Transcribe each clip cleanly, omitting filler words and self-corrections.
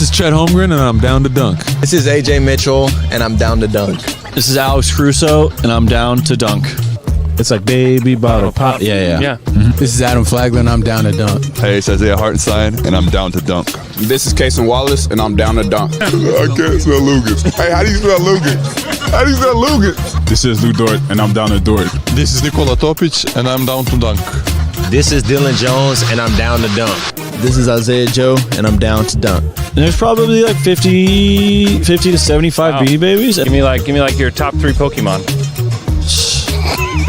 This is Chet Holmgren, and I'm down to dunk. This is AJ Mitchell, and I'm down to dunk. This is Alex Crusoe, and I'm down to dunk. It's like baby bottle pop. Yeah. Mm-hmm. This is Adam Flagler, and I'm down to dunk. Hey, it's Isaiah Hartenstein, and I'm down to dunk. This is Cason Wallace, and I'm down to dunk. I can't spell Lucas. Hey, how do you spell Lucas? How do you spell Lucas? This is Lou Dort, and I'm down to Dort. This is Nikola Topic, and I'm down to dunk. This is Dylan Jones, and I'm down to dunk. This is Isaiah Joe, and I'm down to dunk. And there's probably like 50 to 75 Beanie Babies. Give me like your top 3 Pokemon.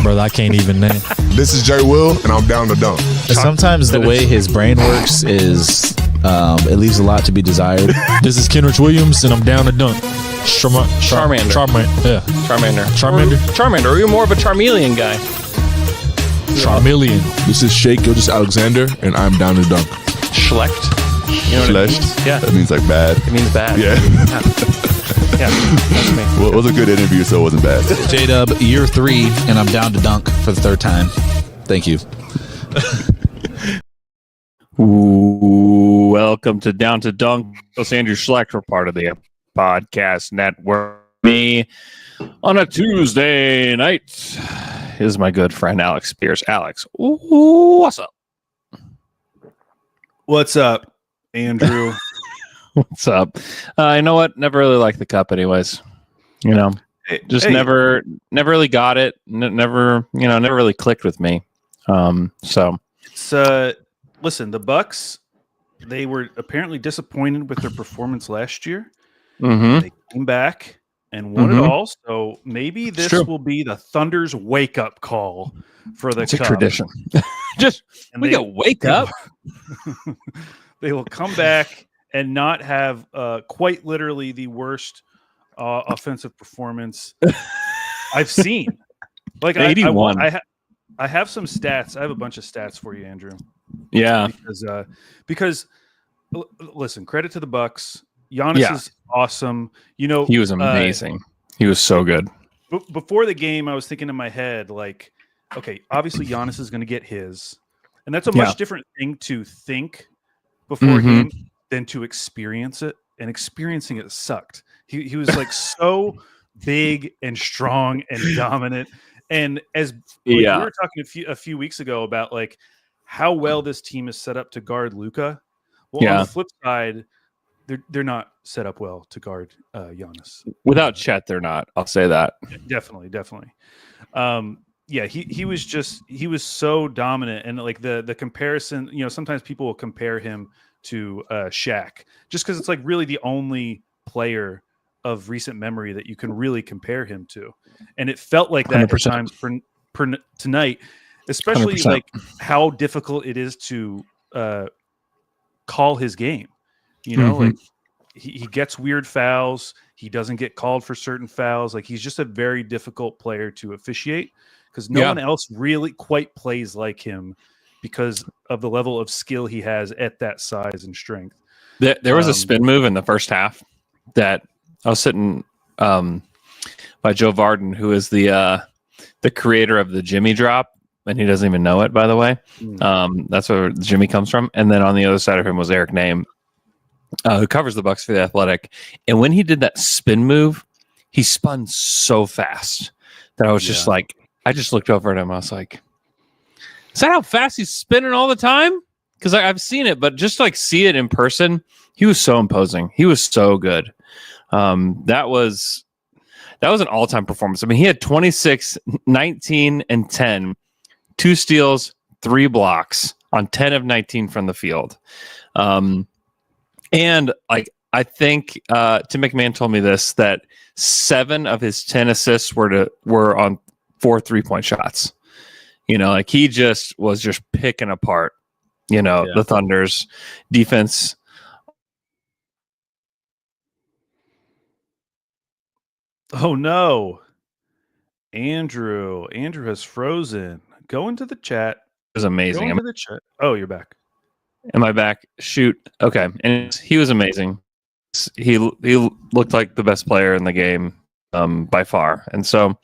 Bro, I can't even name. This is Jay Will, and I'm down to dunk. Sometimes the way his brain works is it leaves a lot to be desired. This is Kenrich Williams, and I'm down to dunk. Charmander. Yeah. Charmander. Or you're more of a Charmeleon guy. Charmeleon. This is Shea Gilgeous-Alexander, and I'm down to dunk. Schlecht. You know what it means? Yeah. That means like bad. It means bad. Yeah. Yeah. That's me. Well, it was a good interview, so it wasn't bad. J-Dub, year 3, and I'm down to dunk for the 3rd time. Thank you. Welcome to Down to Dunk. It's Andrew Schlecht. We're part of the podcast network. Me on a Tuesday night is my good friend Alex Speers. Alex, what's up? What's up, Andrew? What's up? You know what? Never really liked the cup, anyways. You know, never really got it. Never really clicked with me. So it's listen, the Bucks, they were apparently disappointed with their performance last year. Mm-hmm. They came back and won it all. So maybe this will be the Thunder's wake up call for the It's a cup. tradition. We got wake up. They will come back and not have quite literally the worst offensive performance I've seen. Like 81. I have some stats. I have a bunch of stats for you, Andrew. Yeah. Because listen, credit to the Bucks. Giannis is awesome. You know, he was amazing. He was so good. Before the game, I was thinking in my head, like, okay, obviously Giannis is going to get his. And that's a much different thing to think before a game than to experience it. And experiencing it sucked. He was like so big and strong and dominant. And as we were talking a few weeks ago about like how well this team is set up to guard Luka. Well, on the flip side, they're not set up well to guard Giannis. Without Chet, they're not. I'll say that. Definitely. He was so dominant, and like the comparison, you know, sometimes people will compare him to Shaq just because it's like really the only player of recent memory that you can really compare him to, and it felt like that 100%. At times for tonight, especially 100%. Like how difficult it is to call his game. You know, like he gets weird fouls. He doesn't get called for certain fouls. Like he's just a very difficult player to officiate because no one else really quite plays like him because of the level of skill he has at that size and strength. There was a spin move in the first half that I was sitting by Joe Varden, who is the creator of the Jimmy drop, and he doesn't even know it, by the way. That's where Jimmy comes from. And then on the other side of him was Eric Name, who covers the Bucks for the Athletic. And when he did that spin move, he spun so fast that I was just like, I just looked over at him. I was like, is that how fast he's spinning all the time? Because I've seen it, but just like see it in person, he was so imposing. He was so good. That was an all-time performance. I mean, he had 26, 19, and 10, 2 steals, 3 blocks on 10 of 19 from the field. And like I think Tim McMahon told me this, that 7 of his 10 assists were on 4 3-point shots. You know, like he just was just picking apart, you know, the Thunder's defense. Oh no. Andrew has frozen. Go into the chat. It was amazing. The chat. Oh, you're back. Am I back? Shoot. Okay. And he was amazing. He looked like the best player in the game by far. And so,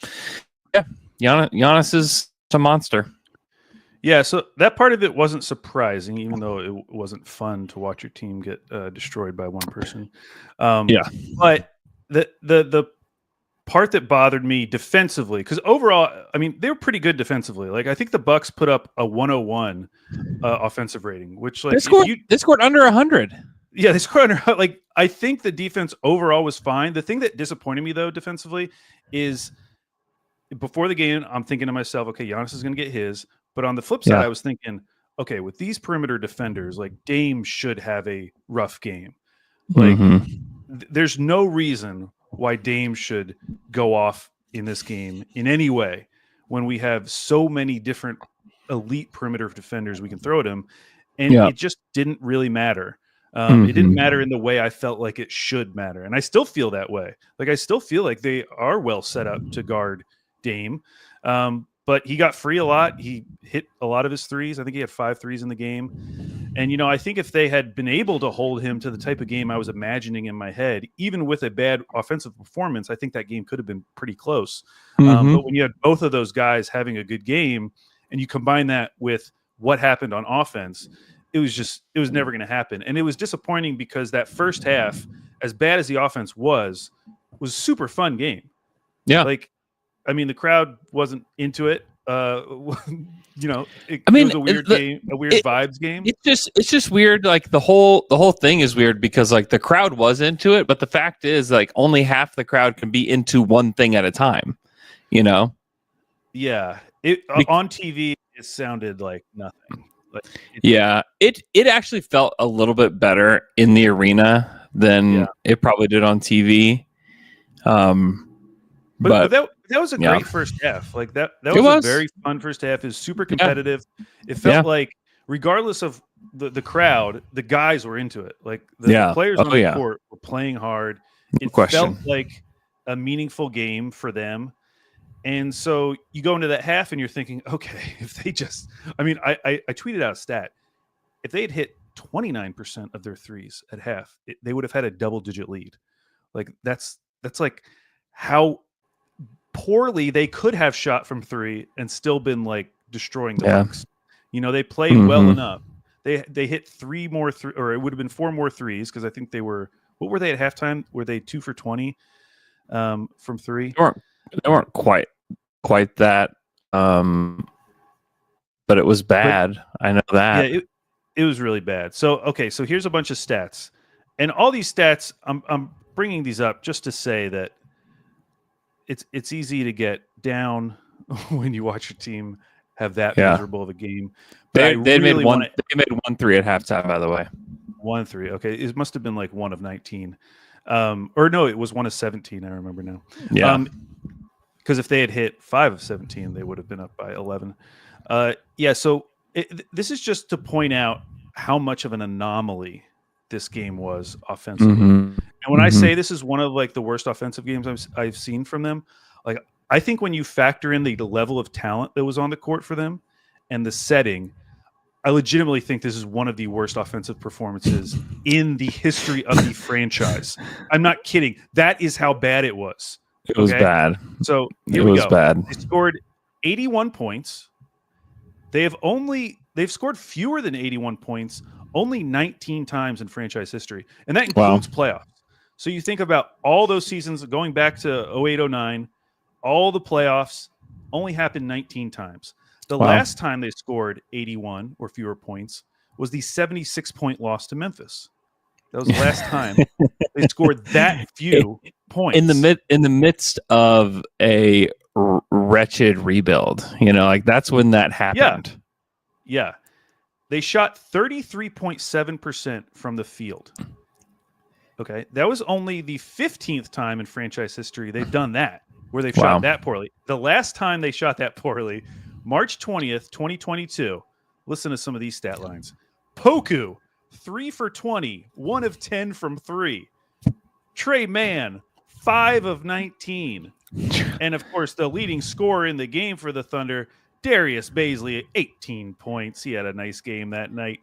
Giannis is a monster. Yeah, so that part of it wasn't surprising, even though it wasn't fun to watch your team get destroyed by one person. Yeah. But the part that bothered me defensively, because overall, I mean, they were pretty good defensively. Like I think the Bucks put up a 101 offensive rating, which like they scored under 100. Yeah, they scored under. Like I think the defense overall was fine. The thing that disappointed me though defensively is before the game, I'm thinking to myself, okay, Giannis is going to get his. But on the flip side, I was thinking, okay, with these perimeter defenders, like Dame should have a rough game. Like, there's no reason why Dame should go off in this game in any way when we have so many different elite perimeter defenders we can throw at him. And it just didn't really matter. It didn't matter in the way I felt like it should matter. And I still feel that way. Like, I still feel like they are well set up to guard Dame. But he got free a lot. He hit a lot of his threes. I think he had 5 threes in the game. And, you know, I think if they had been able to hold him to the type of game I was imagining in my head, even with a bad offensive performance, I think that game could have been pretty close. But when you had both of those guys having a good game and you combine that with what happened on offense, it was never going to happen. And it was disappointing because that first half, as bad as the offense was a super fun game. Yeah. Like, I mean, the crowd wasn't into it. You know, it was a weird game, a weird vibes game. It's just weird. Like the whole thing is weird because like the crowd was into it, but the fact is like only half the crowd can be into one thing at a time. You know? Yeah. On TV, it sounded like nothing. It actually felt a little bit better in the arena than it probably did on TV. But that was a great first half. Like that was a very fun first half. It was super competitive. It felt like regardless of the crowd, the guys were into it. Like the players on the court were playing hard. It felt like a meaningful game for them. And so you go into that half and you're thinking, okay, if they just, I mean, I tweeted out a stat. If they had hit 29% of their threes at half, they would have had a double-digit lead. Like that's like how poorly they could have shot from three and still been like destroying the Bucks. You know, they played well enough. They hit 3 more or it would have been 4 more threes because I think they were. What were they at halftime? Were they 2 for 20 from 3? They weren't quite that. But it was bad. I know that. Yeah, it was really bad. So okay, so here's a bunch of stats, and all these stats I'm bringing these up just to say that it's easy to get down when you watch your team have that miserable of a game. But they made 1 3 at halftime, by the way. 1 3. Okay, it must have been like 1 of 19. Or no, it was 1 of 17. I remember now. Yeah. Because if they had hit 5 of 17, they would have been up by 11. So this is just to point out how much of an anomaly this game was offensively. And when I say this is one of like the worst offensive games I've seen from them, like I think when you factor in the level of talent that was on the court for them and the setting, I legitimately think this is one of the worst offensive performances in the history of the franchise. I'm not kidding. That is how bad it was. It was bad. So it was bad. They scored 81 points. They've scored fewer than 81 points only 19 times in franchise history. And that includes playoffs. So you think about all those seasons going back to 08-09, all the playoffs only happened 19 times. The last time they scored 81 or fewer points was the 76-point loss to Memphis. That was the last time they scored that few points. In the midst of a wretched rebuild. You know, like that's when that happened. Yeah. They shot 33.7% from the field. Okay. That was only the 15th time in franchise history they've done that, where they've shot that poorly. The last time they shot that poorly, March 20th, 2022. Listen to some of these stat lines. Poku, 3 for 20, 1 of 10 from 3. Trey Mann, 5 of 19. And, of course, the leading scorer in the game for the Thunder, Darius Baisley, 18 points. He had a nice game that night.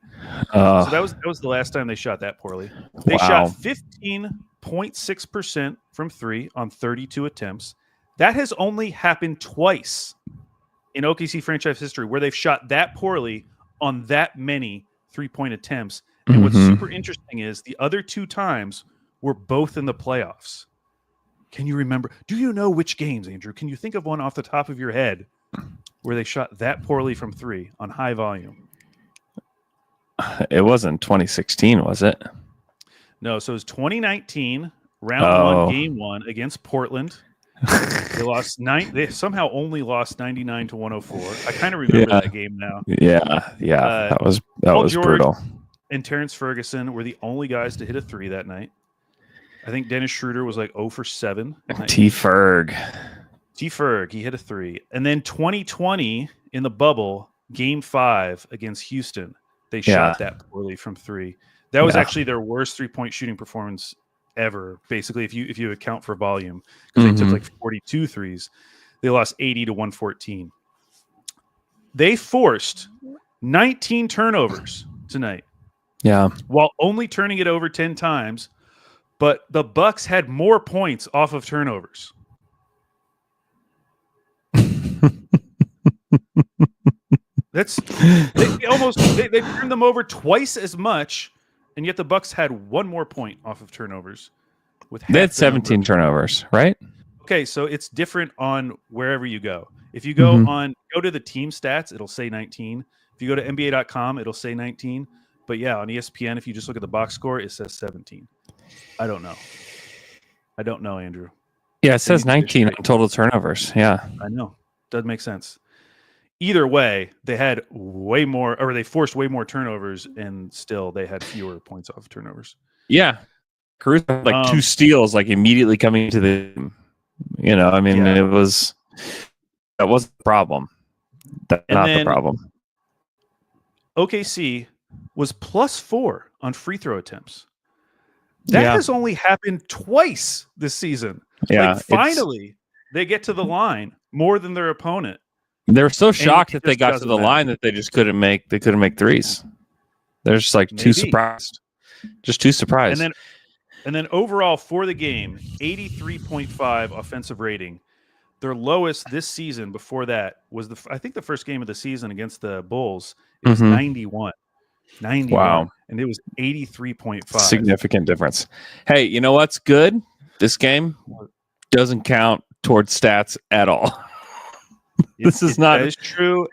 So that was the last time they shot that poorly. They shot 15.6% from 3 on 32 attempts. That has only happened twice in OKC franchise history where they've shot that poorly on that many 3-point attempts. And what's super interesting is the other 2 times were both in the playoffs. Can you remember? Do you know which games, Andrew? Can you think of one off the top of your head where they shot that poorly from 3 on high volume? It wasn't 2016, was it? No, so it was 2019, round 1, game 1 against Portland. They lost 9. They somehow only lost 99 to 104. I kind of remember that game now. Yeah, that was George brutal. And Terrence Ferguson were the only guys to hit a 3 that night. I think Dennis Schroeder was like 0 for 7. T-Ferg, he hit a 3. And then 2020 in the bubble, game 5 against Houston, they shot that poorly from 3. That was actually their worst 3-point shooting performance ever, basically, if you account for volume, because they took like 42 threes. They lost 80 to 114. They forced 19 turnovers tonight. Yeah. While only turning it over 10 times, but the Bucks had more points off of turnovers. That's they turned them over twice as much, and yet the Bucks had 1 more point off of turnovers. They had 17 turnovers, right? Okay, so it's different on wherever you go. If you go go to the team stats, it'll say 19. If you go to NBA.com, it'll say 19. But yeah, on ESPN, if you just look at the box score, it says 17. I don't know, Andrew. Yeah, it says 19 on total turnovers. Yeah. I know. Doesn't make sense. Either way, they had way more, or they forced way more turnovers, and still they had fewer points off of turnovers. Yeah. Caruso had like 2 steals, like immediately coming to the, that wasn't the problem. That's not the problem. OKC was +4 on free throw attempts. That has only happened twice this season. Yeah. Like, finally, they get to the line more than their opponent. They were so shocked that they got to the line that they just couldn't make threes. They're just like too surprised. Just too surprised. And then overall for the game, 83.5 offensive rating. Their lowest this season before that was I think the first game of the season against the Bulls. It was 91. 91. Wow. And it was 83.5. Significant difference. Hey, you know what's good? This game doesn't count towards stats at all. This is not. That is true.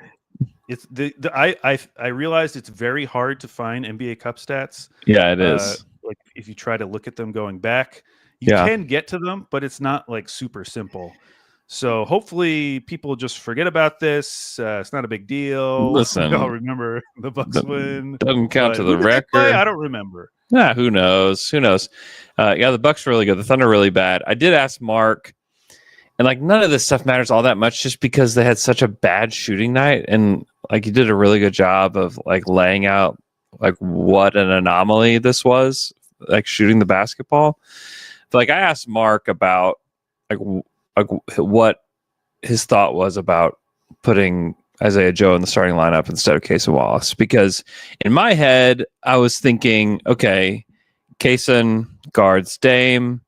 It's I realized it's very hard to find NBA Cup stats. Yeah, it is. Like if you try to look at them going back, you can get to them, but it's not like super simple. So hopefully people just forget about this. It's not a big deal. Listen, I'll remember the Bucks win. Doesn't count to the Who did they record. play? I don't remember. Who knows? The Bucks are really good. The Thunder are really bad. I did ask Mark. And like none of this stuff matters all that much just because they had such a bad shooting night, and like you did a really good job of like laying out like what an anomaly this was, like shooting the basketball. But like I asked Mark about like what his thought was about putting Isaiah Joe in the starting lineup instead of Kaysen Wallace, because in my head I was thinking, okay, Kaysen guards Dame.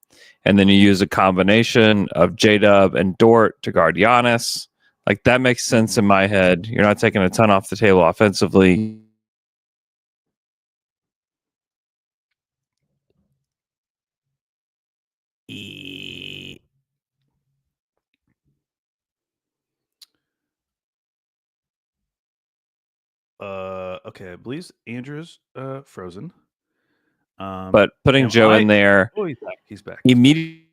And then you use a combination of J-Dub and Dort to guard Giannis. Like, that makes sense in my head. You're not taking a ton off the table offensively. Okay, I believe Andrew's frozen. But putting Joe in there. Oh, he's back. He's back. Immediately.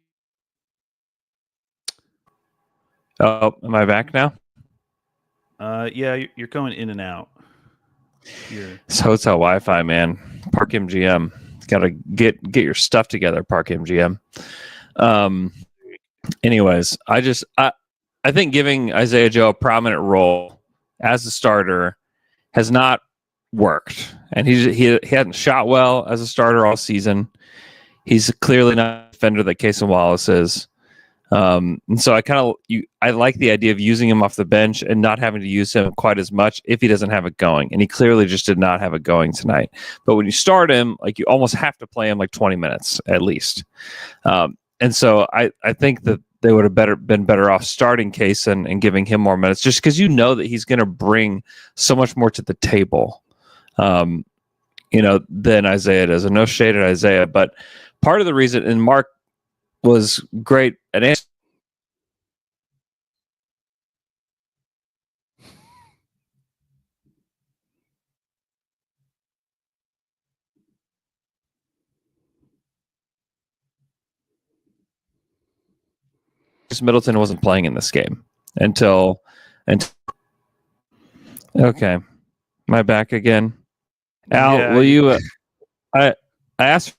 Oh, am I back now? Yeah, you're going in and out. It's hotel Wi-Fi, man. Park MGM. Gotta get your stuff together, Park MGM. Anyways, I think giving Isaiah Joe a prominent role as a starter has not worked, and he hadn't shot well as a starter all season. He's clearly not a defender that Kaysen Wallace is. And so I like the idea of using him off the bench and not having to use him quite as much if he doesn't have it going. And he clearly just did not have it going tonight. But when you start him, like you almost have to play him like 20 minutes at least. And so I think that they would have been better off starting Kaysen and giving him more minutes, just because you know that he's going to bring so much more to the table, than Isaiah does. And no shade at Isaiah, but part of the reason, and Mark was great at answering Middleton wasn't playing in this game until okay, my back again. Al, Yeah, will you? I asked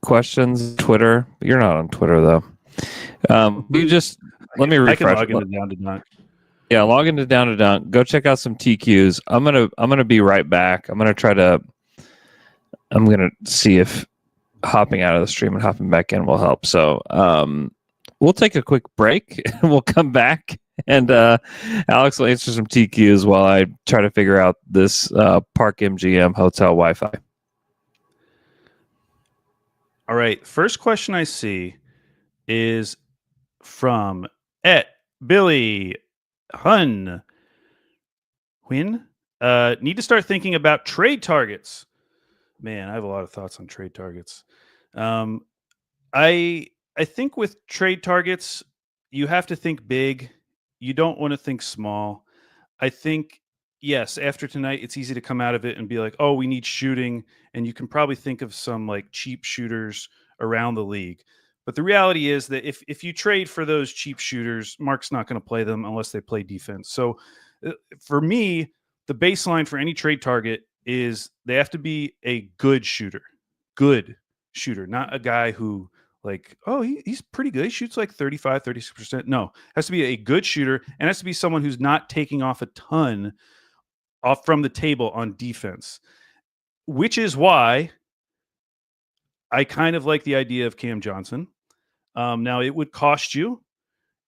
questions Twitter. You're not on Twitter though. You just let me refresh. I can log into Down to Dunk. Yeah, log into Down to Dunk. Go check out some TQs. I'm gonna be right back. I'm gonna see if hopping out of the stream and hopping back in will help. So we'll take a quick break and we'll come back, and Alex will answer some TQs while I try to figure out this Park MGM hotel Wi-Fi. All right. First question I see is from Billy Hun. Need to start thinking about trade targets. Man, I have a lot of thoughts on trade targets. I think with trade targets, you have to think big. You don't want to think small. I think, yes, after tonight, it's easy to come out of it and be like, oh, we need shooting. And you can probably think of some like cheap shooters around the league. But the reality is that if you trade for those cheap shooters, Mark's not going to play them unless they play defense. So for me, the baseline for any trade target is they have to be a good shooter, not a guy who like, oh, he's pretty good. He shoots like 35, 36%. No, has to be a good shooter, and has to be someone who's not taking off a ton off from the table on defense, which is why I kind of like the idea of Cam Johnson. Now, it would cost you.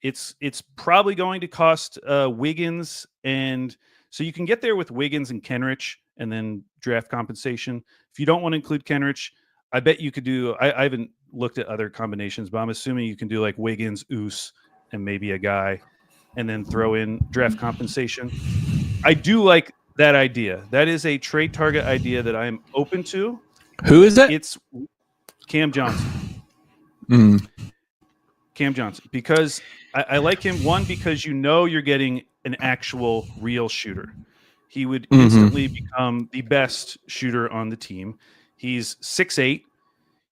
It's probably going to cost Wiggins, and so you can get there with Wiggins and Kenrich and then draft compensation. If you don't want to include Kenrich, I bet you could do, I haven't looked at other combinations, but I'm assuming you can do like Wiggins, Oos, and maybe a guy, and then throw in draft compensation. I do like that idea. That is a trade target idea that I am open to. Who is that? It's Cam Johnson. Mm. Cam Johnson, because I like him. One, because you're getting an actual real shooter. He would instantly become the best shooter on the team. He's 6'8".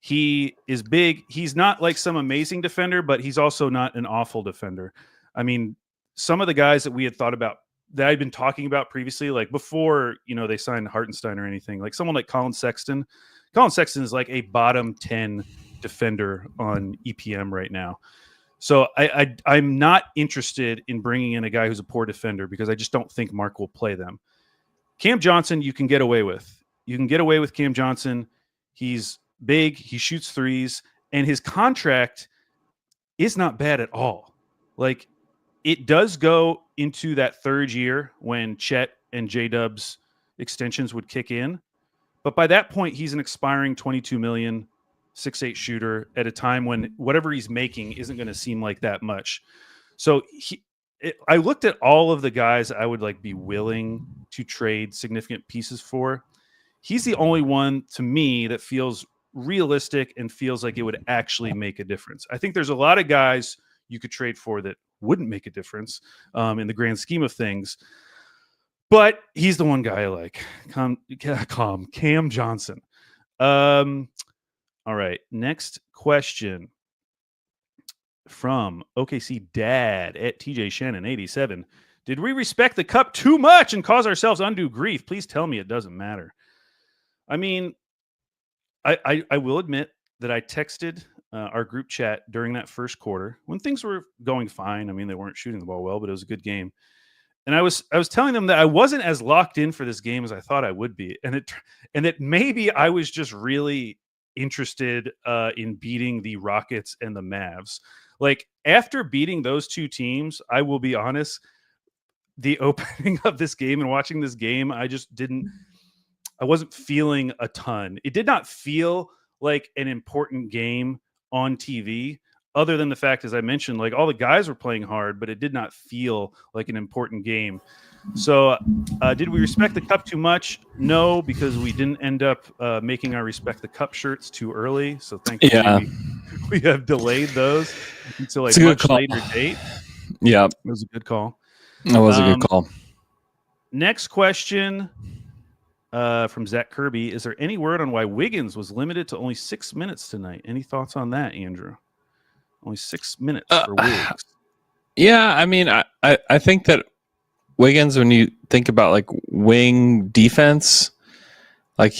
He is big. He's not like some amazing defender, but he's also not an awful defender. I mean, some of the guys that we had thought about, that I'd been talking about previously, like before, they signed Hartenstein or anything, like someone like Colin Sexton. Colin Sexton is like a bottom 10 defender on EPM right now. So I'm not interested in bringing in a guy who's a poor defender because I just don't think Mark will play them. Cam Johnson, you can get away with. You can get away with Cam Johnson. He's big. He shoots threes. And his contract is not bad at all. Like, it does go into that third year when Chet and J-Dub's extensions would kick in. But by that point, he's an expiring $22 million, 6'8" shooter at a time when whatever he's making isn't going to seem like that much. So I looked at all of the guys I would like be willing to trade significant pieces for. He's the only one to me that feels realistic and feels like it would actually make a difference. I think there's a lot of guys you could trade for that wouldn't make a difference in the grand scheme of things. But he's the one guy I like. Cam Johnson. All right. Next question from OKC Dad at TJ Shannon 87. Did we respect the cup too much and cause ourselves undue grief? Please tell me it doesn't matter. I mean, I will admit that I texted our group chat during that first quarter when things were going fine. I mean, they weren't shooting the ball well, but it was a good game. And I was telling them that I wasn't as locked in for this game as I thought I would be, and that maybe I was just really interested in beating the Rockets and the Mavs. Like, after beating those two teams, I will be honest, the opening of this game and watching this game, I wasn't feeling a ton. It did not feel like an important game on TV. other than the fact, as I mentioned, like all the guys were playing hard, but it did not feel like an important game. So did we respect the cup too much? No, because we didn't end up making our respect the cup shirts too early. So thankfully we have delayed those until a much later date. Yeah, it was a good call. That was a good call. Next question from Zach Kirby. Is there any word on why Wiggins was limited to only 6 minutes tonight? Any thoughts on that, Andrew? Only 6 minutes for Wiggs. Yeah, I mean, I think that Wiggins, when you think about like wing defense, like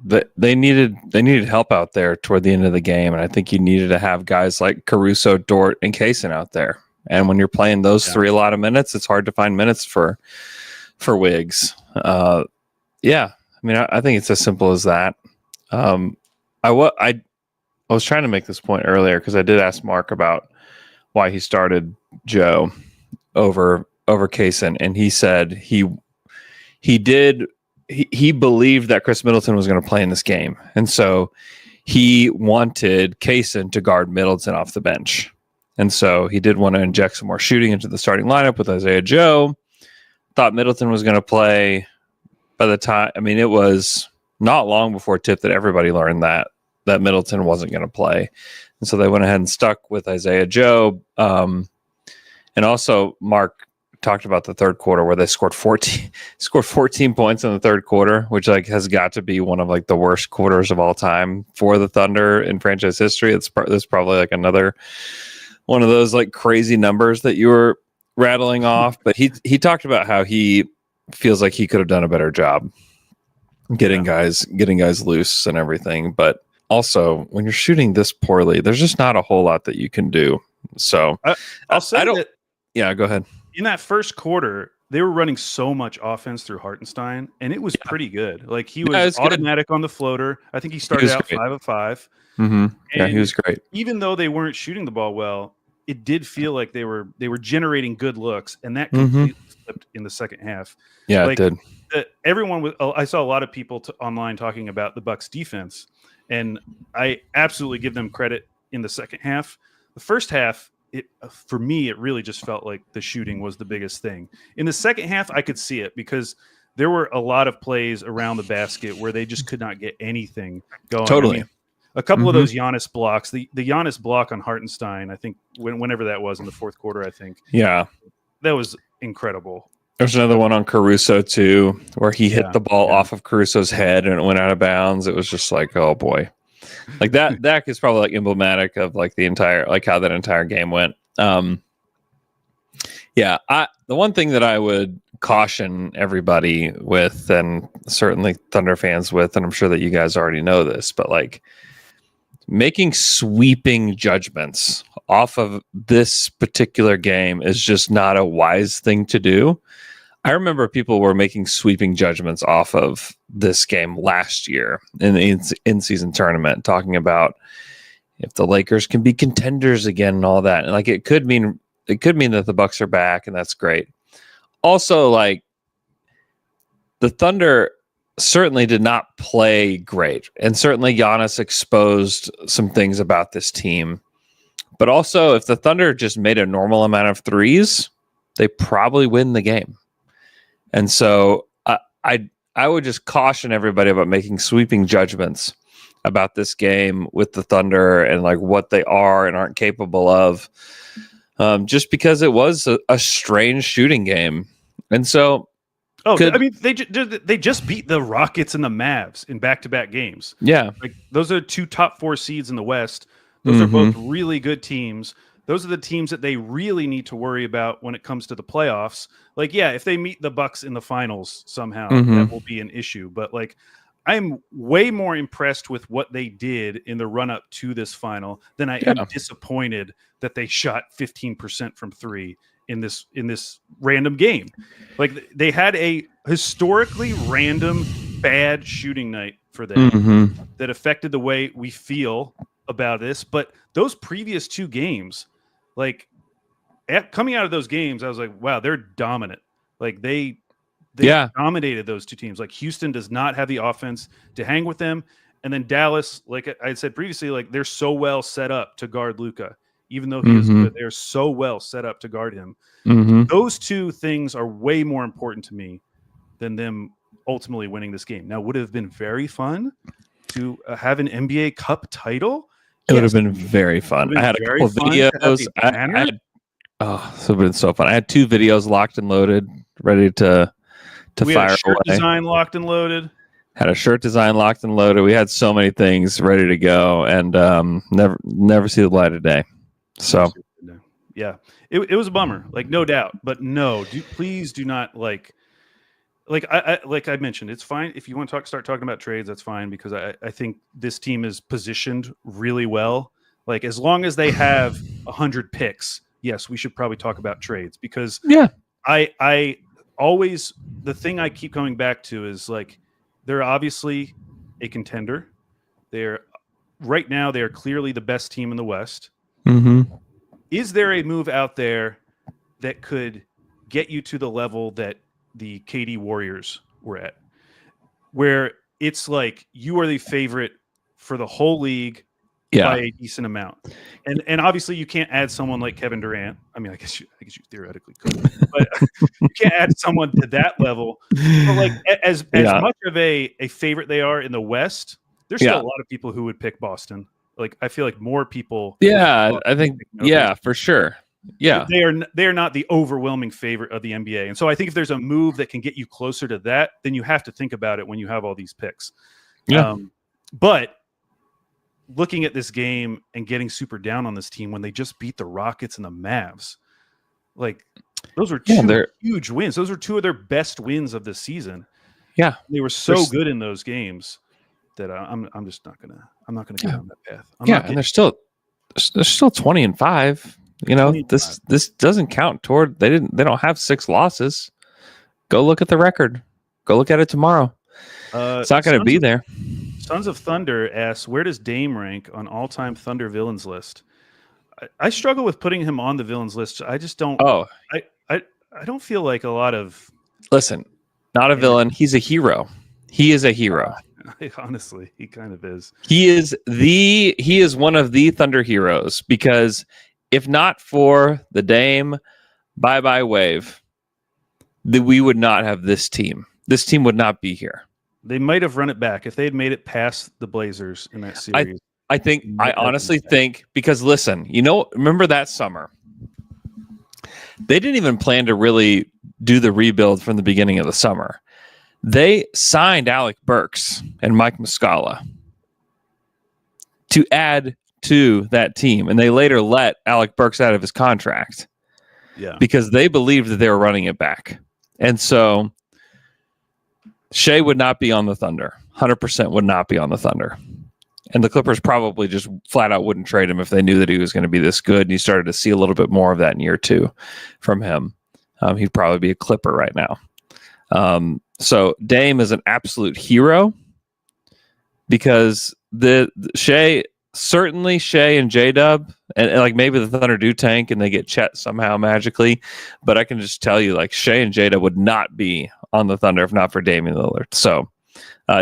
they needed help out there toward the end of the game, and I think you needed to have guys like Caruso, Dort, and Kaysen out there. And when you're playing those three a lot of minutes, it's hard to find minutes for Wiggs. I mean, I think it's as simple as that. I was trying to make this point earlier because I did ask Mark about why he started Joe over Kaysen, and he said he believed that Chris Middleton was going to play in this game, and so he wanted Kaysen to guard Middleton off the bench, and so he did want to inject some more shooting into the starting lineup with Isaiah Joe. Thought Middleton was going to play. By the time, I mean, it was not long before tip that everybody learned that Middleton wasn't going to play, and so they went ahead and stuck with Isaiah Joe. And also, Mark talked about the third quarter where they scored 14 points in the third quarter, which like has got to be one of like the worst quarters of all time for the Thunder in franchise history. It's probably like another one of those like crazy numbers that you were rattling off. But he talked about how he feels like he could have done a better job getting guys loose and everything. But also, when you're shooting this poorly, there's just not a whole lot that you can do. So I'll say that. Yeah, go ahead. In that first quarter, they were running so much offense through Hartenstein, and it was pretty good. Like he was automatic on the floater. I think he started out great. 5 of 5. Mm-hmm. Yeah, he was great. Even though they weren't shooting the ball well, it did feel like they were generating good looks, and that completely flipped in the second half. Yeah, like, it did. Everyone was. I saw a lot of people online talking about the Bucks defense, and I absolutely give them credit in the second half. The first half, for me, it really just felt like the shooting was the biggest thing. In the second half, I could see it because there were a lot of plays around the basket where they just could not get anything going. Totally. I mean, a couple of those Giannis blocks, the Giannis block on Hartenstein, I think whenever that was in the fourth quarter, I think. Yeah. That was incredible. There's another one on Caruso too, where he hit the ball off of Caruso's head and it went out of bounds. It was just like, oh boy. Like that is probably like emblematic of like the entire, like how that entire game went. The one thing that I would caution everybody with, and certainly Thunder fans with, and I'm sure that you guys already know this, but like making sweeping judgments off of this particular game is just not a wise thing to do. I remember people were making sweeping judgments off of this game last year in the in-season tournament, talking about if the Lakers can be contenders again and all that. And like it could mean that the Bucks are back, and that's great. Also, like the Thunder certainly did not play great, and certainly Giannis exposed some things about this team. But also, if the Thunder just made a normal amount of threes, they probably win the game. And so I would just caution everybody about making sweeping judgments about this game with the Thunder and like what they are and aren't capable of, just because it was a strange shooting game. And so, I mean, they just beat the Rockets and the Mavs in back-to-back games. Yeah, like those are two top 4 seeds in the West. Those are both really good teams. Those are the teams that they really need to worry about when it comes to the playoffs. Like, yeah, if they meet the Bucks in the finals somehow, that will be an issue. But like, I'm way more impressed with what they did in the run-up to this final than I am disappointed that they shot 15% from 3 in this random game. Like, they had a historically random bad shooting night for them that affected the way we feel about this. But those previous 2 games, like coming out of those games, I was like, wow, they're dominant. Like they dominated those 2 teams. Like Houston does not have the offense to hang with them. And then Dallas, like I said previously, like they're so well set up to guard Luka. even though he is good. They're so well set up to guard him. Those two things are way more important to me than them ultimately winning this game. Now, would it have been very fun to have an NBA Cup title? It would have been very fun. I had a couple of videos. This would have been so fun. I had 2 videos locked and loaded, ready to we fire had a shirt away. design locked and loaded. Had a shirt design locked and loaded. We had so many things ready to go, and never see the light of day. So, yeah, it was a bummer, like no doubt. But no, please do not like I mentioned. It's fine if you want to start talking about trades. That's fine because I think this team is positioned really well. Like as long as they have 100 picks, yes, we should probably talk about trades because I always the thing I keep coming back to is like they're obviously a contender. Right now they are clearly the best team in the West. Is there a move out there that could get you to the level that the KD Warriors were at, where it's like you are the favorite for the whole league by a decent amount, and obviously you can't add someone like Kevin Durant. I mean, I guess you theoretically could, but you can't add someone to that level. But like as much of a favorite they are in the West, there's still a lot of people who would pick Boston. Like I feel like more people. Yeah, I think for sure. Yeah, they are not the overwhelming favorite of the NBA, and so I think if there's a move that can get you closer to that, then you have to think about it when you have all these picks. Yeah, but looking at this game and getting super down on this team when they just beat the Rockets and the Mavs, like those were 2 huge wins. Those are 2 of their best wins of the season. Yeah, they were so good in those games that I'm just not gonna get on that path. And they're still 20-5. You know, 25. This doesn't count toward they don't have 6 losses. Go look at the record. Go look at it tomorrow. It's not going to be there. Sons of Thunder asks, where does Dame rank on all-time Thunder villains list? I struggle with putting him on the villains list. I just don't. I don't feel like a lot of. Listen, not a villain. He's a hero. He is a hero. Honestly, he kind of is. He is one of the Thunder heroes because if not for the Dame bye-bye wave, we would not have this team. This team would not be here. They might have run it back if they had made it past the Blazers in that series. I honestly think because listen, remember that summer? They didn't even plan to really do the rebuild from the beginning of the summer. They signed Alec Burks and Mike Muscala to add to that team, and they later let Alec Burks out of his contract because they believed that they were running it back. And so Shea would not be on the Thunder. 100% would not be on the Thunder. And the Clippers probably just flat out wouldn't trade him if they knew that he was going to be this good. And you started to see a little bit more of that in year 2 from him. He'd probably be a Clipper right now. So Dame is an absolute hero because Shea and J-Dub and like maybe the Thunder do tank and they get Chet somehow magically, but I can just tell you like Shea and J-Dub would not be on the Thunder if not for Damian Lillard. So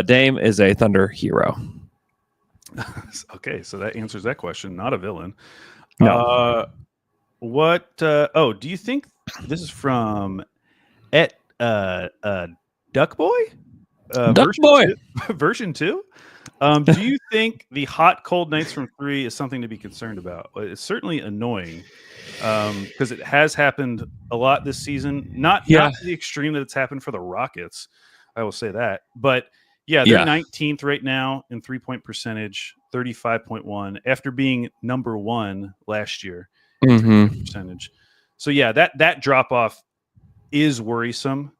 Dame is a Thunder hero. Okay, so that answers that question. Not a villain. No. Do you think this is from Duck Boy? Version 2? Do you think the hot, cold nights from 3 is something to be concerned about? It's certainly annoying because it has happened a lot this season. Not to the extreme that it's happened for the Rockets. I will say that. But they're 19th right now in 3-point percentage, 35.1 after being number 1 last year in 3-point percentage. So that drop off is worrisome.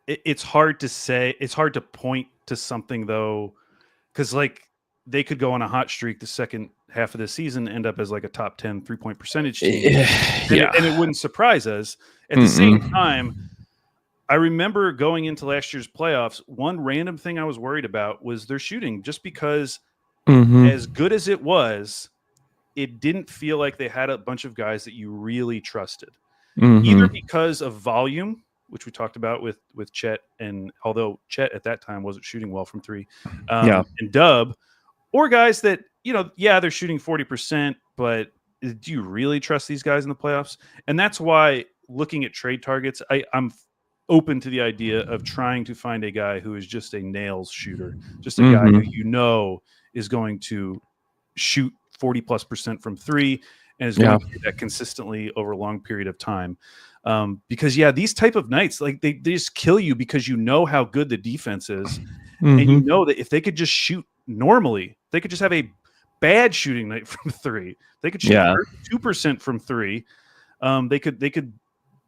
It's hard to say. It's hard to point to something though, because like they could go on a hot streak the second half of the season, end up as like a top 10 3-point percentage team, and it wouldn't surprise us. At the same time, I remember going into last year's playoffs, one random thing I was worried about was their shooting, just because as good as it was, it didn't feel like they had a bunch of guys that you really trusted, either because of volume, which we talked about with Chet, and although Chet at that time wasn't shooting well from 3, and Dub, or guys that, they're shooting 40%, but do you really trust these guys in the playoffs? And that's why looking at trade targets, I'm open to the idea of trying to find a guy who is just a nails shooter, just a guy who is going to shoot 40+% from three and is going to do that consistently over a long period of time. Because these type of nights, like they just kill you because you know how good the defense is. And you know that if they could just shoot normally, they could just have a bad shooting night from three. They could shoot 2% from three.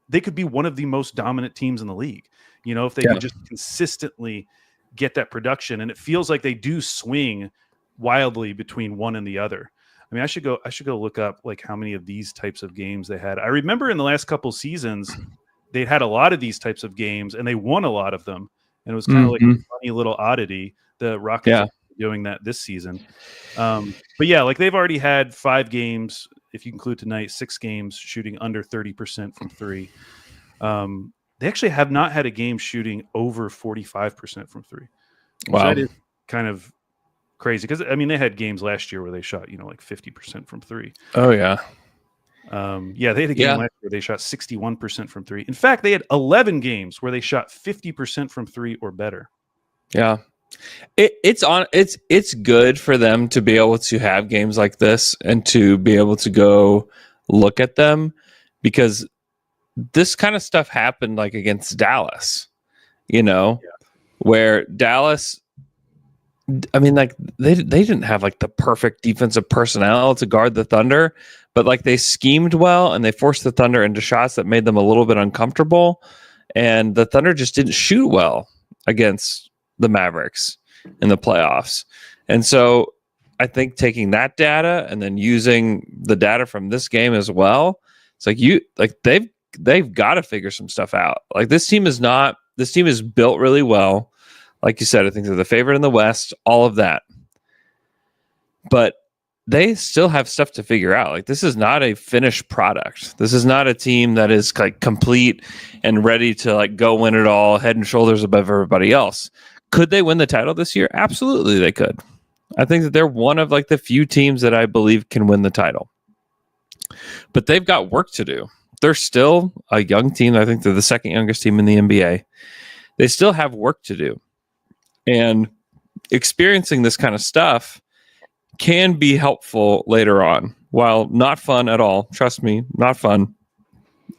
They could be one of the most dominant teams in the league. If they could just consistently get that production, and it feels like they do swing wildly between one and the other. I mean, I should go look up like how many of these types of games they had. I remember in the last couple seasons, they had a lot of these types of games and they won a lot of them. And it was kind of like a funny little oddity. The Rockets are doing that this season. But like they've already had 5 games, if you include tonight, 6 games shooting under 30% from three. They actually have not had a game shooting over 45% from three. Wow. So that is kind of crazy because I mean they had games last year where they shot like 50% from three. Oh yeah. They had a game last year where they shot 61% from three. In fact, they had 11 games where they shot 50% from three or better. Yeah. It's good for them to be able to have games like this and to be able to go look at them, because this kind of stuff happened like against Dallas, where Dallas, I mean, like they didn't have like the perfect defensive personnel to guard the Thunder, but like they schemed well and they forced the Thunder into shots that made them a little bit uncomfortable. And the Thunder just didn't shoot well against the Mavericks in the playoffs. And so I think taking that data and then using the data from this game as well, it's like they've got to figure some stuff out. Like this team is built really well. Like you said, I think they're the favorite in the West, all of that. But they still have stuff to figure out. Like this is not a finished product. This is not a team that is like complete and ready to like go win it all, head and shoulders above everybody else. Could they win the title this year? Absolutely they could. I think that they're one of like the few teams that I believe can win the title. But they've got work to do. They're still a young team. I think they're the second youngest team in the NBA. They still have work to do. And experiencing this kind of stuff can be helpful later on. While not fun at all, trust me, not fun.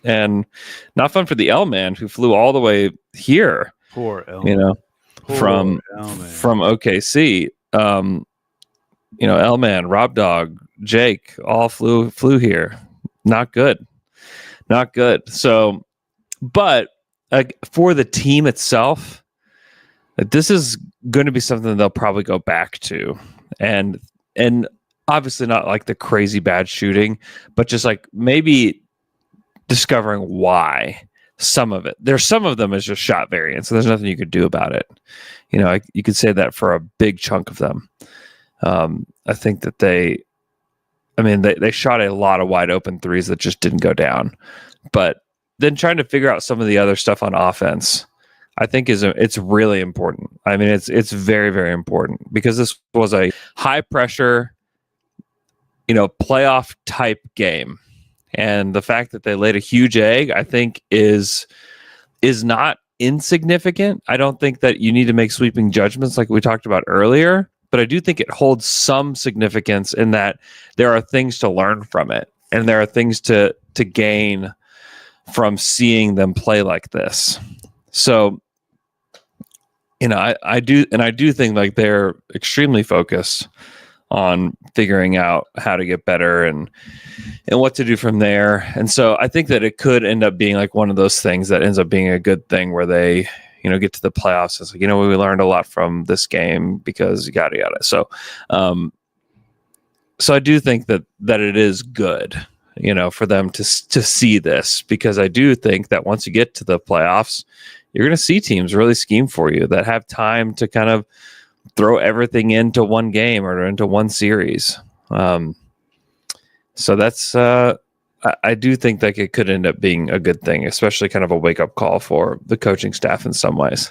And not fun for the L-Man who flew all the way here. Poor L-Man. From OKC. L-Man, Rob Dog, Jake, all flew here. Not good. So, but for the team itself, this is going to be something they'll probably go back to, and obviously not like the crazy bad shooting, but just like maybe discovering why some of them is just shot variance. So there's nothing you could do about it. You could say that for a big chunk of them. I think that they shot a lot of wide open threes that just didn't go down, but then trying to figure out some of the other stuff on offense, I think it's really important. I mean, it's very, very important because this was a high pressure, playoff type game. And the fact that they laid a huge egg, I think is not insignificant. I don't think that you need to make sweeping judgments like we talked about earlier, but I do think it holds some significance in that there are things to learn from it. And there are things to gain from seeing them play like this. So, I do think like they're extremely focused on figuring out how to get better and what to do from there. And so I think that it could end up being like one of those things that ends up being a good thing where they, get to the playoffs. It's like, we learned a lot from this game because yada, yada. So, so I do think that it is good, for them to see this, because I do think that once you get to the playoffs, you're going to see teams really scheme for you that have time to kind of throw everything into one game or into one series. So that's, I do think that it could end up being a good thing, especially kind of a wake up call for the coaching staff in some ways.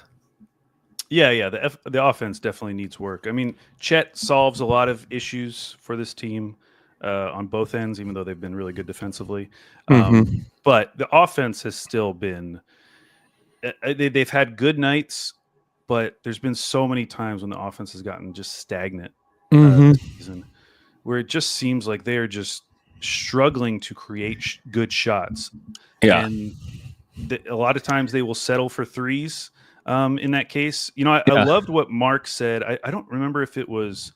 Yeah. The offense definitely needs work. I mean, Chet solves a lot of issues for this team. on both ends, even though they've been really good defensively. Mhm. But the offense has still been. They've had good nights, but there's been so many times when the offense has gotten just stagnant this season, where it just seems like they are just struggling to create good shots. Yeah. And a lot of times they will settle for threes. In that case, I Yeah. loved what Mark said. I don't remember if it was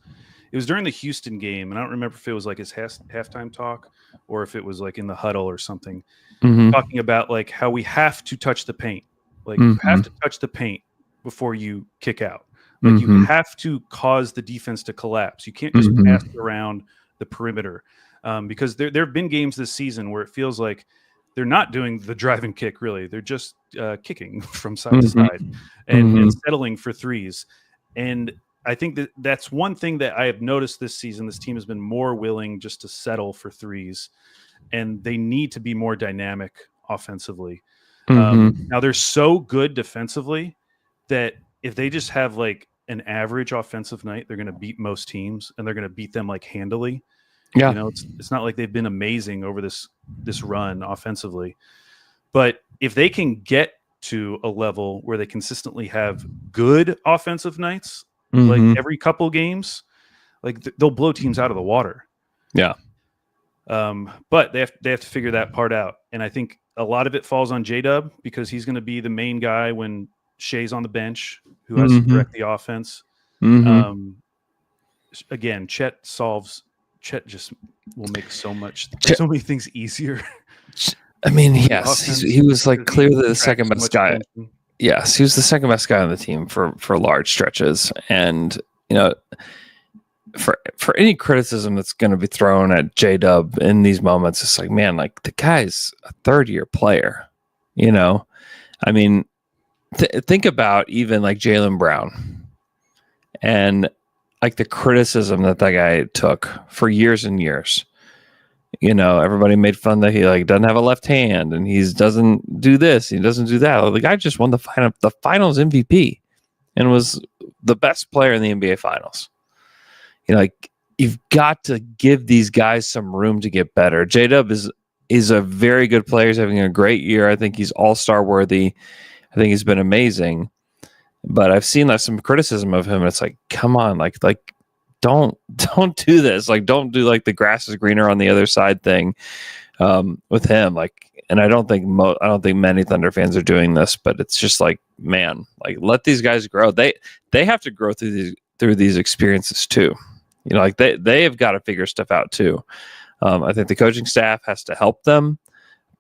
during the Houston game, and I don't remember if it was like his halftime talk or if it was like in the huddle or something, Mhm. talking about like how we have to touch the paint. Like you have to touch the paint before you kick out. Like you have to cause the defense to collapse. You can't just pass it around the perimeter, because there have been games this season where it feels like they're not doing the drive and kick. Really, they're just kicking from side to side and settling for threes. And I think that's one thing that I have noticed this season. This team has been more willing just to settle for threes, and they need to be more dynamic offensively. Now they're so good defensively that if they just have like an average offensive night, they're going to beat most teams, and they're going to beat them like handily. Yeah. It's not like they've been amazing over this run offensively, but if they can get to a level where they consistently have good offensive nights, like every couple games, like they'll blow teams out of the water. Yeah. But they have to figure that part out, and I think a lot of it falls on J-Dub, because he's going to be the main guy when Shea's on the bench, who has to direct the offense. Again, Chet just will make so many things easier. I mean, yes, he was like clearly the second best guy. Attention. Yes, he was the second best guy on the team for large stretches, and for any criticism that's going to be thrown at J-Dub in these moments, it's like, man, like the guy's a third-year player. I mean, think about even like Jaylen Brown and like the criticism that guy took for years and years. Everybody made fun that he like doesn't have a left hand and he doesn't do this, he doesn't do that. The guy just won the finals MVP and was the best player in the NBA Finals. Like you've got to give these guys some room to get better. J-Dub is a very good player. He's having a great year. I think he's all-star worthy. I think he's been amazing. But I've seen like some criticism of him, and it's like, come on, like don't do this. Like don't do like the grass is greener on the other side thing with him. Like, and I don't think many Thunder fans are doing this, but it's just like, man, like let these guys grow. They have to grow through these experiences too. Like they have got to figure stuff out too. I think the coaching staff has to help them,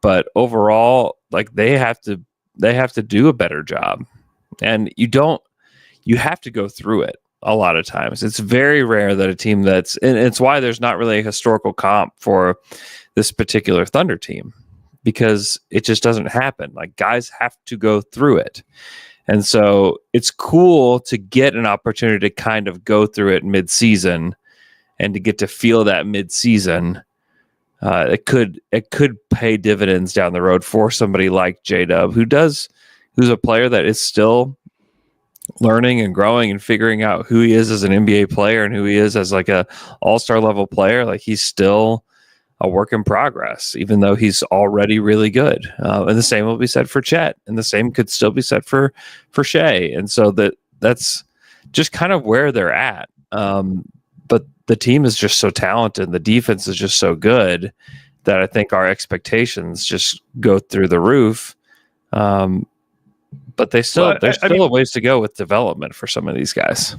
but overall, like they have to do a better job. And you have to go through it a lot of times. It's very rare that a team and it's why there's not really a historical comp for this particular Thunder team, because it just doesn't happen. Like guys have to go through it. And so it's cool to get an opportunity to kind of go through it mid-season and to get to feel that mid-season. It could pay dividends down the road for somebody like J-Dub, who's a player that is still learning and growing and figuring out who he is as an NBA player and who he is as like a all-star level player. Like he's still a work in progress, even though he's already really good. And the same will be said for Chet, and the same could still be said for Shea. And so that's just kind of where they're at. But the team is just so talented. The defense is just so good that I think our expectations just go through the roof. But there's still a ways to go with development for some of these guys.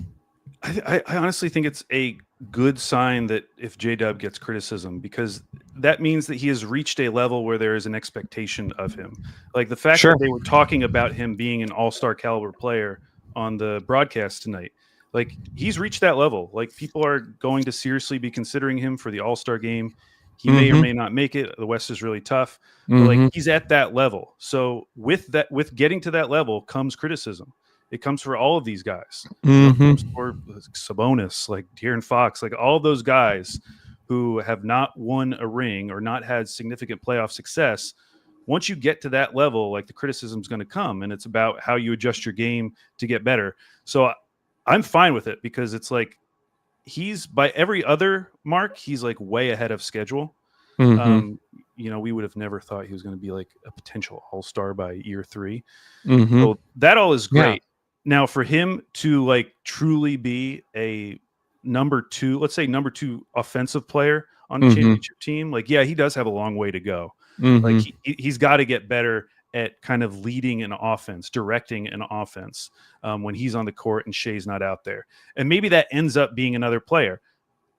I honestly think it's a good sign that if J-Dub gets criticism, because that means that he has reached a level where there is an expectation of him. Like the fact that they were talking about him being an all-star caliber player on the broadcast tonight, like he's reached that level. Like people are going to seriously be considering him for the all-star game. He may or may not make it. The West is really tough, but like he's at that level. So with getting to that level comes criticism. It comes for all of these guys, or Sabonis, like De'Aaron Fox, like all those guys who have not won a ring or not had significant playoff success. Once you get to that level, like the criticism is going to come, and it's about how you adjust your game to get better. So I'm fine with it, because it's like he's by every other mark, he's like way ahead of schedule. Mhm. We would have never thought he was going to be like a potential all-star by year 3. Mhm. So that all is Yeah. great. Now for him to like truly be a number 2, let's say number 2 offensive player on a Mhm. championship team, like, yeah, he does have a long way to go. Like Mhm. he's got to get better at kind of leading an offense, directing an offense when he's on the court and Shea's not out there. And maybe that ends up being another player.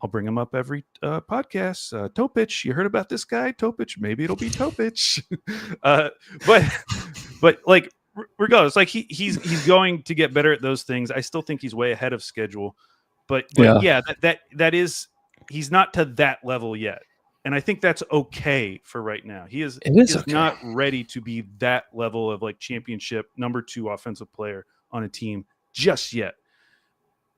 I'll bring him up every podcast. Topic, you heard about this guy, Topic? Maybe it'll be Topic. But like regardless, like he's going to get better at those things. I still think he's way ahead of schedule. But yeah, that is, he's not to that level yet. And I think that's okay for right now. He is okay. not ready to be that level of like championship number 2 offensive player on a team just yet.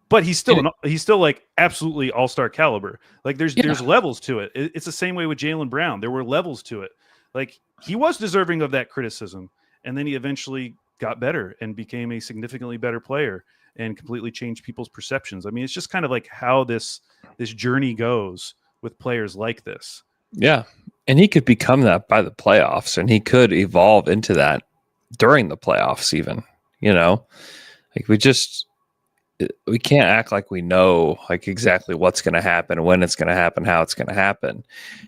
But he's still like absolutely all-star caliber. Like there's levels to it. It's the same way with Jaylen Brown. There were levels to it. Like he was deserving of that criticism, and then he eventually got better and became a significantly better player and completely changed people's perceptions. I mean, it's just kind of like how this journey goes with players like this. Yeah. And he could become that by the playoffs, and he could evolve into that during the playoffs even, like we can't act like we know like exactly what's going to happen, when it's going to happen, how it's going to happen,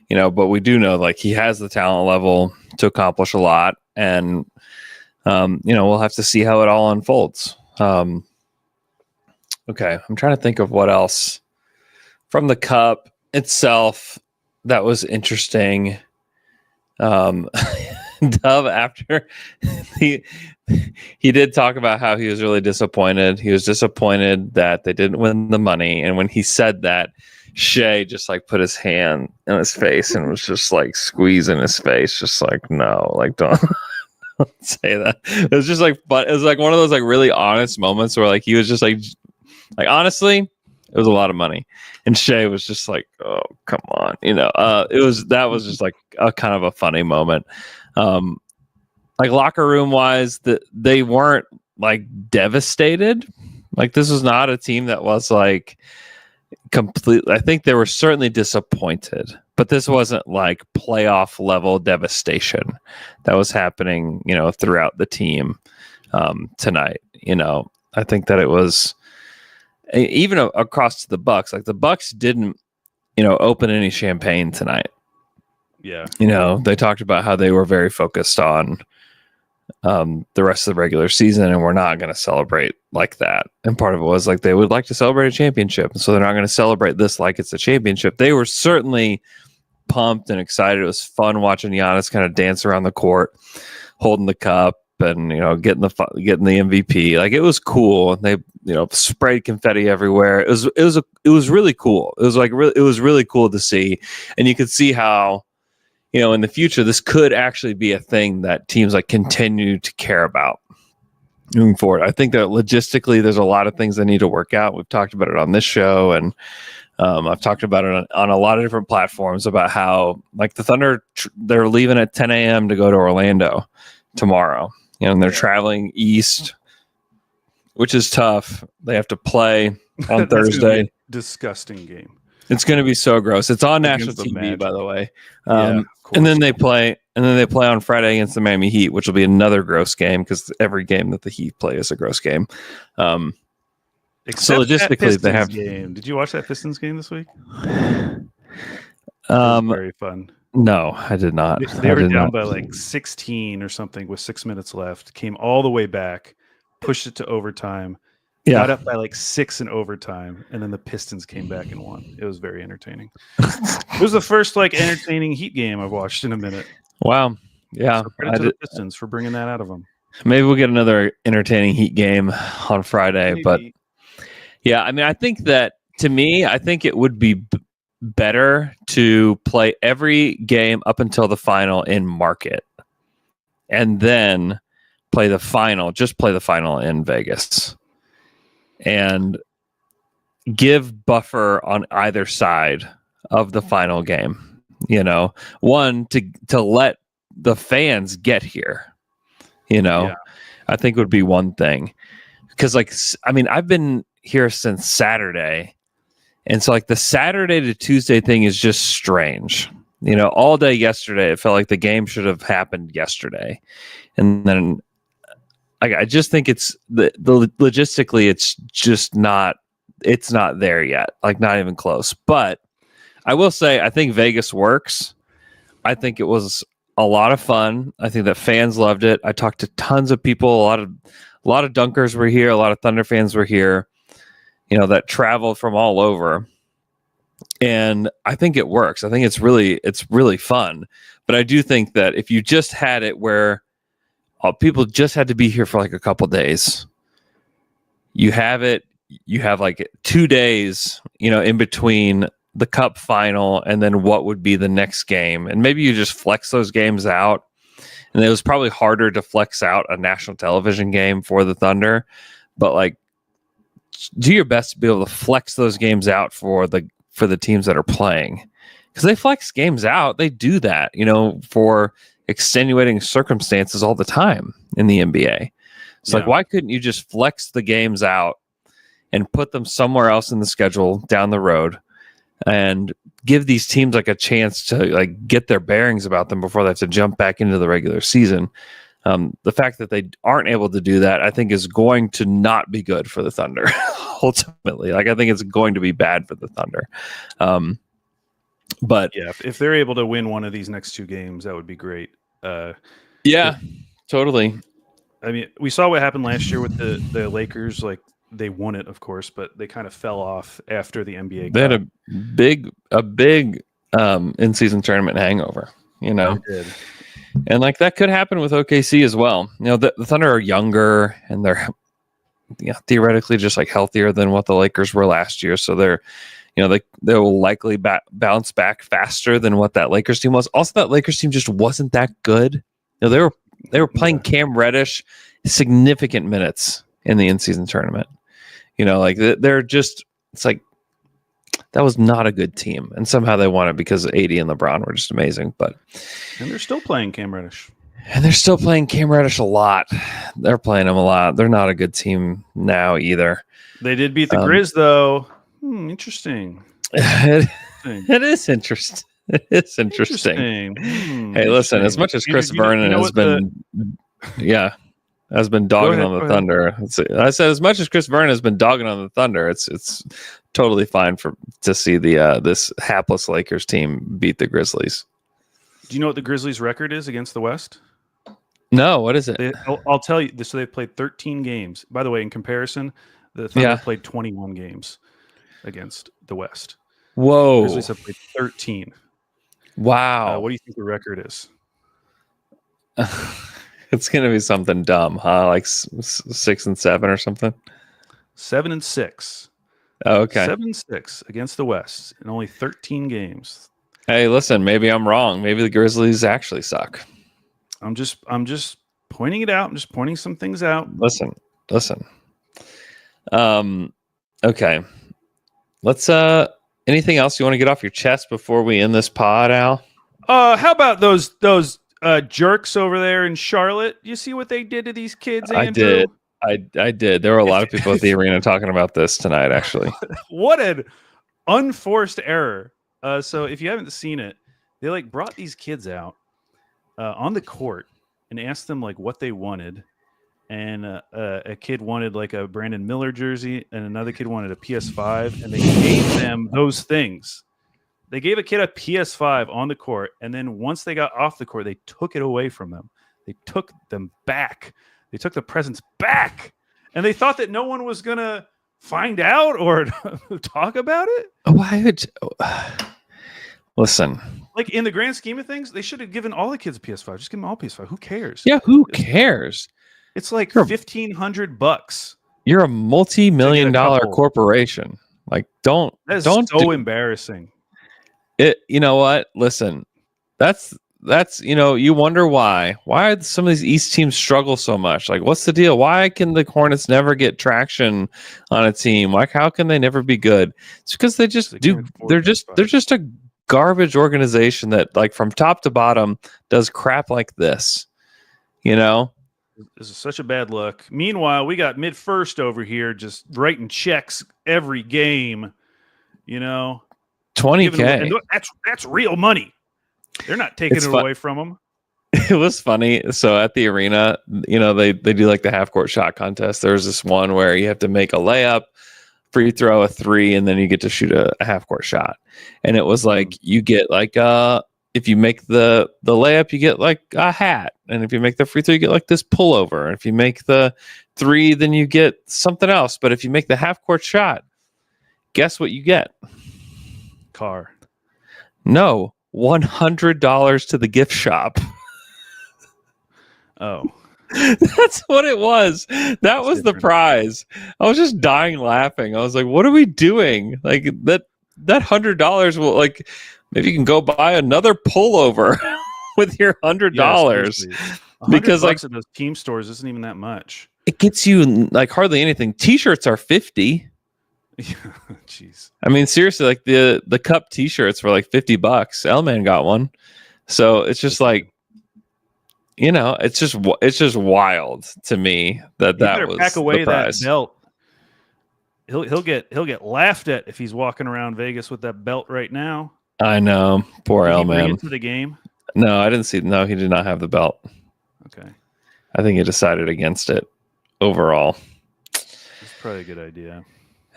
but we do know like he has the talent level to accomplish a lot, and we'll have to see how it all unfolds. Okay, I'm trying to think of what else from the Cup itself that was interesting. Dove, after he did talk about how he was really disappointed. He was disappointed that they didn't win the money, and when he said that, Shea just like put his hand in his face and was just like squeezing his face, just like, no, like don't say that. It was just like, but it was like one of those like really honest moments where like he was just like honestly, it was a lot of money, and Shea was just like, oh come on, that was just like a kind of a funny moment. Like locker room wise, they weren't like devastated. Like this was not a team that was like completely. I think they were certainly disappointed, but this wasn't like playoff level devastation that was happening, throughout the team tonight. I think that it was even across to the Bucks. Like the Bucks didn't, open any champagne tonight. Yeah. They talked about how they were very focused on the rest of the regular season, and we're not going to celebrate like that. And part of it was like they would like to celebrate a championship, and so they're not going to celebrate this like it's a championship. They were certainly pumped and excited. It was fun watching Giannis kind of dance around the court, holding the cup, and getting the MVP. Like it was cool. And they sprayed confetti everywhere. It was really cool. It was really cool to see, and you could see how in the future this could actually be a thing that teams like continue to care about moving forward. I think that logistically there's a lot of things that need to work out. We've talked about it on this show, and I've talked about it on a lot of different platforms about how like the Thunder, they're leaving at 10 a.m. to go to Orlando tomorrow. And they're traveling east, which is tough. They have to play on Thursday. Disgusting game. It's going to be so gross. It's on national TV, by the way. And then they play on Friday against the Miami Heat, which will be another gross game because every game that the Heat play is a gross game. So logistically, they have. Game. Did you watch that Pistons game this week? Very fun. No, I did not. They were down by like 16 or something with 6 minutes left. Came all the way back, pushed it to overtime. Got up by like 6 in overtime, and then the Pistons came back and won. It was very entertaining. It was the first like entertaining Heat game I've watched in a minute. Wow. Yeah. So credit to the Pistons for bringing that out of them. Maybe we'll get another entertaining Heat game on Friday. Maybe. But yeah, I mean, I think that to me, I think it would be better to play every game up until the final in market and then play the final in Vegas and give buffer on either side of the final game, one to let the fans get here, I think would be one thing. Because I've been here since Saturday, And so like the Saturday to Tuesday thing is just strange. You know, all day yesterday, it felt like the game should have happened yesterday. And then I just think it's the logistically, it's just not there yet. Like not even close. But I will say, I think Vegas works. I think it was a lot of fun. I think that fans loved it. I talked to tons of people. A lot of Dunkers were here. A lot of Thunder fans were here, you know, that traveled from all over. And I think it works. I think it's really fun. But I do think that if you just had it where people just had to be here for like a couple days, you have like 2 days, you know, in between the cup final and then what would be the next game. And maybe you just flex those games out. And it was probably harder to flex out a national television game for the Thunder, but like do your best to be able to flex those games out for the teams that are playing, because they flex games out. They do that, you know, for extenuating circumstances all the time in the NBA. So like, why couldn't you just flex the games out and put them somewhere else in the schedule down the road and give these teams like a chance to like get their bearings about them before they have to jump back into the regular season? The fact that they aren't able to do that, I think, is going to not be good for the Thunder ultimately. Like, I think it's going to be bad for the Thunder. But yeah, if they're able to win one of these next 2 games, that would be great. Totally. I mean, we saw what happened last year with the Lakers. Like, they won it, of course, but they kind of fell off after the NBA. They had a big in-season tournament hangover, you know. They did. And like that could happen with OKC as well. You know, the Thunder are younger and they're theoretically just like healthier than what the Lakers were last year. So they're, you know, they will likely bounce back faster than what that Lakers team was. Also, that Lakers team just wasn't that good. You know, they were playing Cam Reddish significant minutes in the in-season tournament. You know, like they're just, it's like, that was not a good team. And somehow they won it because AD and LeBron were just amazing. And they're still playing Cam Reddish. And they're still playing Cam Reddish a lot. They're playing him a lot. They're not a good team now either. They did beat the Grizz, though. Interesting. It is interesting. It is interesting. Hey, listen, as much as Chris Vernon has been dogging on the Thunder. I said, as much as Chris Vernon has been dogging on the Thunder, it's totally fine to see the this hapless Lakers team beat the Grizzlies. Do you know what the Grizzlies' record is against the West? No, what is it? I'll tell you. So they've played 13 games. By the way, in comparison, the Thunder played 21 games against the West. Whoa. The Grizzlies have played 13. Wow. What do you think the record is? It's going to be something dumb, huh? Like 6 and 7 or something? 7 and 6. Oh, okay. 7-6 against the West in only 13 games. Hey, listen, maybe I'm wrong. Maybe the Grizzlies actually suck. I'm just pointing it out. I'm just pointing some things out. Listen. Okay. Let's anything else you want to get off your chest before we end this pod, Al? How about those jerks over there in Charlotte? You see what they did to these kids, Andrew? I did. There were a lot of people at the arena talking about this tonight, actually. What an unforced error. So if you haven't seen it, they like brought these kids out on the court and asked them like what they wanted. And a kid wanted like a Brandon Miller jersey and another kid wanted a PS5, and they gave them those things. They gave a kid a PS5 on the court, and then once they got off the court, they took it away from them. They took them back. They took the presents back, and they thought that no one was going to find out or talk about it. Why would listen? Like, in the grand scheme of things, they should have given all the kids a PS5. Just give them all PS5. Who cares? Yeah, who cares? It's like $1,500. You're a multi-million-dollar corporation. Like, don't. So embarrassing. It. You know what? Listen, that's you wonder why some of these East teams struggle so much. Like, what's the deal? Why can the Hornets never get traction on a team? Like, how can they never be good? It's because they just do. They're just a garbage organization that, like, from top to bottom, does crap like this. You know. This is such a bad look. Meanwhile, we got mid-first over here just writing checks every game. You know, $20K. And that's real money. They're not taking it away from them. It was funny. So at the arena, you know, they do like the half court shot contest. There's this one where you have to make a layup, free throw, a three, and then you get to shoot a half court shot. And it was like you get like if you make the layup, you get like a hat, and if you make the free throw, you get like this pullover. And if you make the three, then you get something else. But if you make the half court shot, guess what you get? Car. No, $100 to the gift shop. Oh, that's what it was. That was the prize. I was just dying laughing. I was like, what are we doing? Like that $100 will, like, maybe you can go buy another pullover with your $100. Because like at those team stores isn't even that much. It gets you like hardly anything. T-shirts are $50. Jeez. I mean, seriously, like the cup T-shirts were like $50. L-Man got one. So it's just like, you know, it's just wild to me that was pack away the prize. that belt. He'll get laughed at if he's walking around Vegas with that belt right now. I know, poor L-Man. Into the game. No, I didn't see. No, he did not have the belt. Okay. I think he decided against it overall. That's probably a good idea.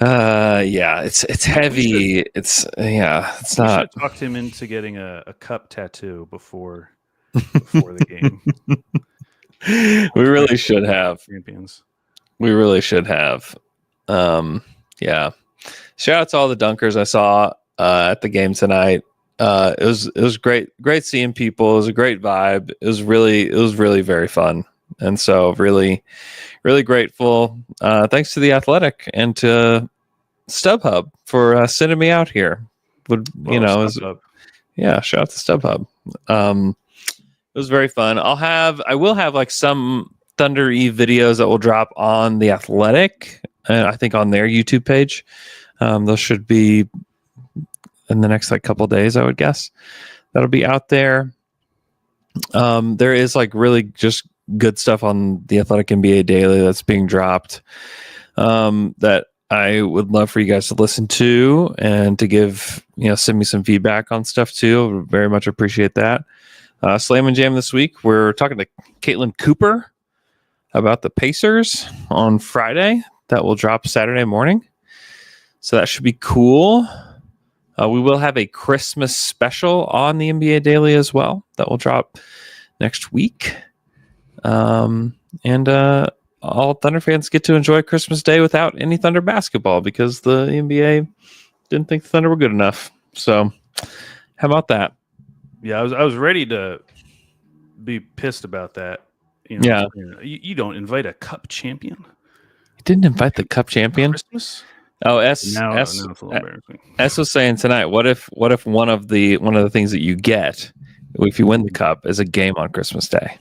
Yeah, it's heavy. It's not. We talked him into getting a cup tattoo before the game. We really should have. Champions. We really should have. Yeah. Shout out to all the dunkers I saw at the game tonight. It was great seeing people. It was a great vibe. It was really very fun. And so really, really grateful. Thanks to the Athletic and to StubHub for sending me out here. Shout out to StubHub. It was very fun. I will have like some Thunder Eve videos that will drop on the Athletic, I think on their YouTube page. Those should be in the next like couple days, I would guess. That'll be out there. There is like really just good stuff on the Athletic NBA Daily that's being dropped that I would love for you guys to listen to and to give, send me some feedback on stuff too. Very much appreciate that. Slam and Jam this week, we're talking to Caitlin Cooper about the Pacers on Friday. That will drop Saturday morning. So that should be cool. We will have a Christmas special on the NBA Daily as well. That will drop next week. And all Thunder fans get to enjoy Christmas Day without any Thunder basketball because the NBA didn't think the Thunder were good enough. So how about that? Yeah, I was ready to be pissed about that. You don't invite a cup champion. You didn't invite the cup champion? Christmas? Oh, now it's a little embarrassing. S was saying tonight, what if one of the things that you get if you win the cup is a game on Christmas Day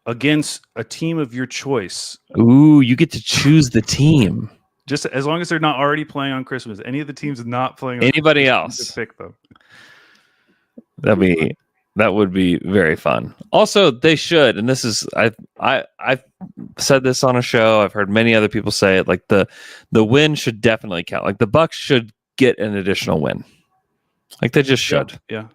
against a team of your choice? Ooh, you get to choose the team. Just as long as they're not already playing on Christmas. Any of the teams not playing on anybody Christmas, else, just pick them. That would be very fun. Also, they should, and this is I've said this on a show. I've heard many other people say it. Like the win should definitely count. Like the Bucks should get an additional win. Like they just should. Yeah.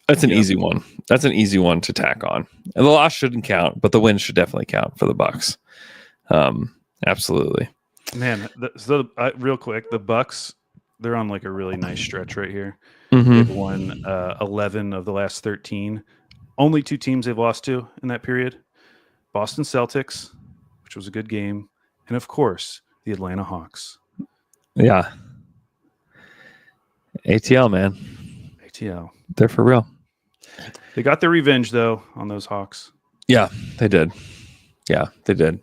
That's an easy one. That's an easy one to tack on. And the loss shouldn't count, but the win should definitely count for the Bucks. Absolutely. Man, real quick, the Bucks, they're on like a really nice stretch right here. Mm-hmm. They've won 11 of the last 13. Only two teams they've lost to in that period. Boston Celtics, which was a good game. And of course, the Atlanta Hawks. Yeah. ATL, man. ATL. They're for real. They got their revenge, though, on those Hawks. Yeah, they did. Yeah, they did.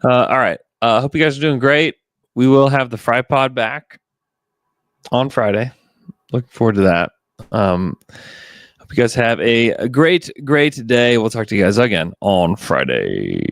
All right. Hope you guys are doing great. We will have the Fry Pod back on Friday. Looking forward to that. Hope you guys have a great day. We'll talk to you guys again on Friday.